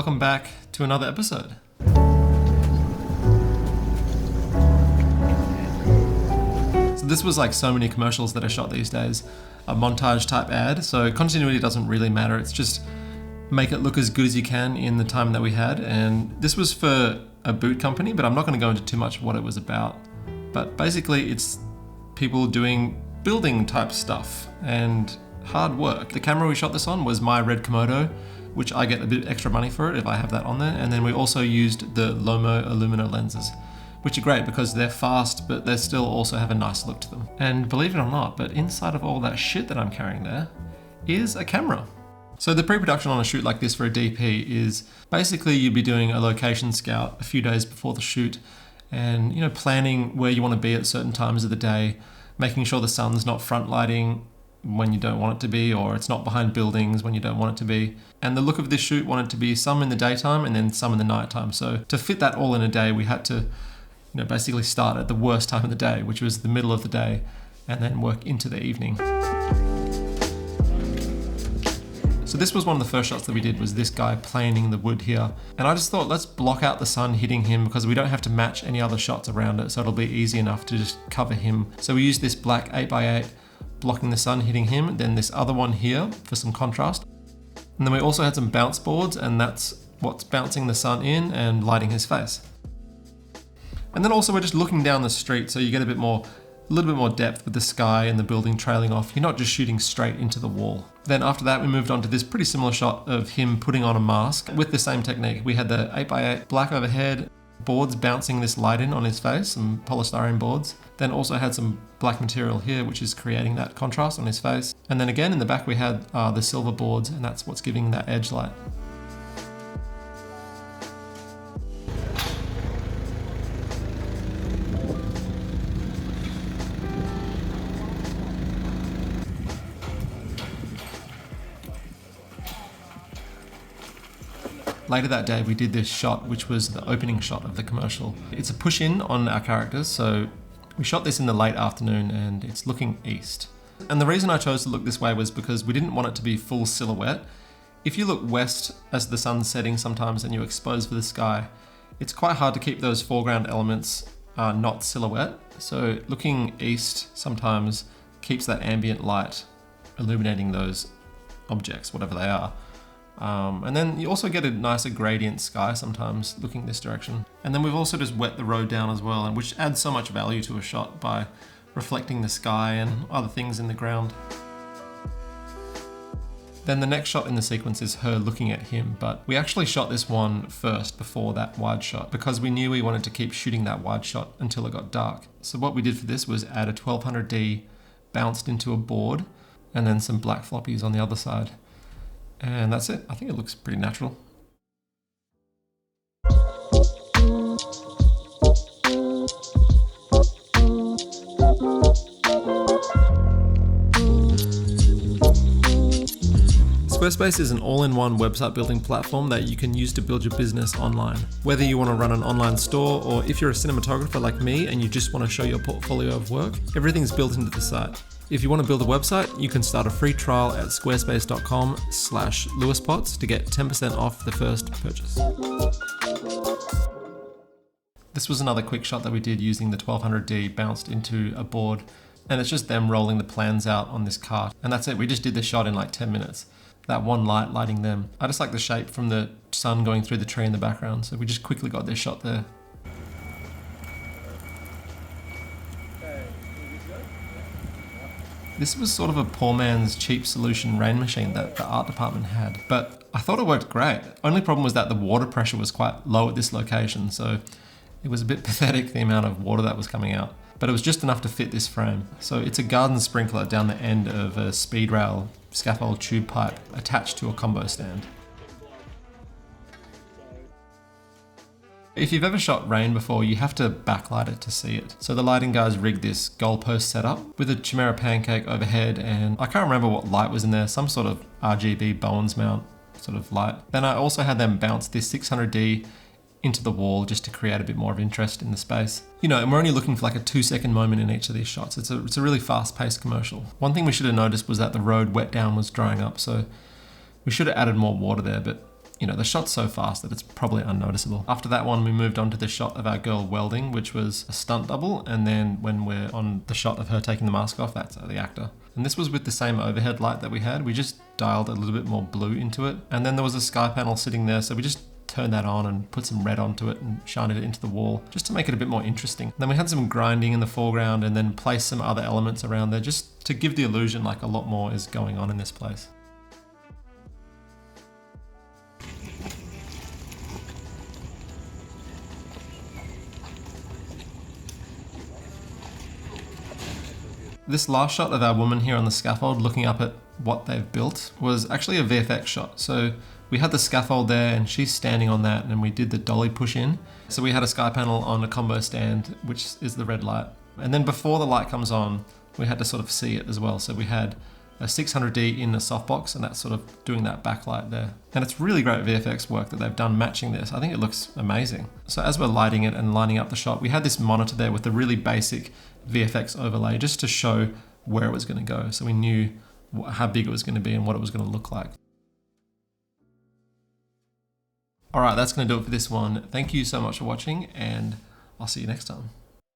welcome back to another episode. So this was like so many commercials that I shot these days, a montage type ad, so continuity doesn't really matter, it's just make it look as good as you can in the time that we had. And this was for a boot company, but I'm not going to go into too much of what it was about. But basically it's people doing building type stuff and hard work. The camera we shot this on was my red Komodo, which I get a bit extra money for it if I have that on there. And then we also used the Lomo Illumina lenses, which are great because they're fast, but they still also have a nice look to them. And believe it or not, but inside of all that shit that I'm carrying there is a camera. So the pre-production on a shoot like this for a DP is basically you'd be doing a location scout a few days before the shoot and, planning where you want to be at certain times of the day, making sure the sun's not front lighting when you don't want it to be, or it's not behind buildings when you don't want it to be. And the look of this shoot wanted to be some in the daytime and then some in the nighttime. So to fit that all in a day, we had to, basically start at the worst time of the day, which was the middle of the day, and then work into the evening. So this was one of the first shots that we did, was this guy planing the wood here. And I just thought, let's block out the sun hitting him because we don't have to match any other shots around it. So it'll be easy enough to just cover him. So we used this black 8x8 blocking the sun hitting him, then this other one here for some contrast. And then we also had some bounce boards, and that's what's bouncing the sun in and lighting his face. And then also we're just looking down the street, so you get a little bit more depth with the sky and the building trailing off. You're not just shooting straight into the wall. Then after that, we moved on to this pretty similar shot of him putting on a mask with the same technique. We had the 8x8 black overhead, boards bouncing this light in on his face, some polystyrene boards. Then also had some black material here, which is creating that contrast on his face. And then again, in the back, we had the silver boards, and that's what's giving that edge light. Later that day, we did this shot, which was the opening shot of the commercial. It's a push in on our characters, so we shot this in the late afternoon and it's looking east. And the reason I chose to look this way was because we didn't want it to be full silhouette. If you look west as the sun's setting sometimes and you expose for the sky, it's quite hard to keep those foreground elements not silhouette. So looking east sometimes keeps that ambient light illuminating those objects, whatever they are. And then you also get a nicer gradient sky sometimes looking this direction. And then we've also just wet the road down as well, and which adds so much value to a shot by reflecting the sky and other things in the ground. Then the next shot in the sequence is her looking at him, but we actually shot this one first before that wide shot because we knew we wanted to keep shooting that wide shot until it got dark. So what we did for this was add a 1200D bounced into a board and then some black floppies on the other side. And that's it. I think it looks pretty natural. Squarespace is an all-in-one website building platform that you can use to build your business online. Whether you want to run an online store or if you're a cinematographer like me and you just want to show your portfolio of work, everything's built into the site. If you want to build a website, you can start a free trial at squarespace.com/lewispots to get 10% off the first purchase. This was another quick shot that we did using the 1200D bounced into a board, and it's just them rolling the plans out on this cart. And that's it, we just did this shot in like 10 minutes. That one light lighting them. I just like the shape from the sun going through the tree in the background, so we just quickly got this shot there. This was sort of a poor man's cheap solution rain machine that the art department had, but I thought it worked great. Only problem was that the water pressure was quite low at this location, so it was a bit pathetic the amount of water that was coming out. But it was just enough to fit this frame. So it's a garden sprinkler down the end of a speed rail scaffold tube pipe attached to a combo stand. If you've ever shot rain before, you have to backlight it to see it. So the lighting guys rigged this goalpost setup with a Chimera pancake overhead, and I can't remember what light was in there, some sort of RGB Bowens mount sort of light. Then I also had them bounce this 600D into the wall just to create a bit more of interest in the space. And we're only looking for like a 2-second moment in each of these shots. It's a really fast-paced commercial. One thing we should have noticed was that the road wet down was drying up, so we should have added more water there, but you know, the shot's so fast that it's probably unnoticeable. After that one, we moved on to the shot of our girl welding, which was a stunt double. And then when we're on the shot of her taking the mask off, that's the actor. And this was with the same overhead light that we had. We just dialed a little bit more blue into it. And then there was a sky panel sitting there, so we just turned that on and put some red onto it and shined it into the wall just to make it a bit more interesting. Then we had some grinding in the foreground and then placed some other elements around there just to give the illusion like a lot more is going on in this place. This last shot of our woman here on the scaffold looking up at what they've built was actually a VFX shot. So we had the scaffold there and she's standing on that and we did the dolly push in. So we had a sky panel on a combo stand, which is the red light. And then before the light comes on, we had to sort of see it as well. So we had a 600D in the softbox and that's sort of doing that backlight there. And it's really great VFX work that they've done matching this. I think it looks amazing. So as we're lighting it and lining up the shot, we had this monitor there with the really basic VFX overlay just to show where it was going to go. So we knew how big it was going to be and what it was going to look like. All right, that's going to do it for this one. Thank you so much for watching and I'll see you next time.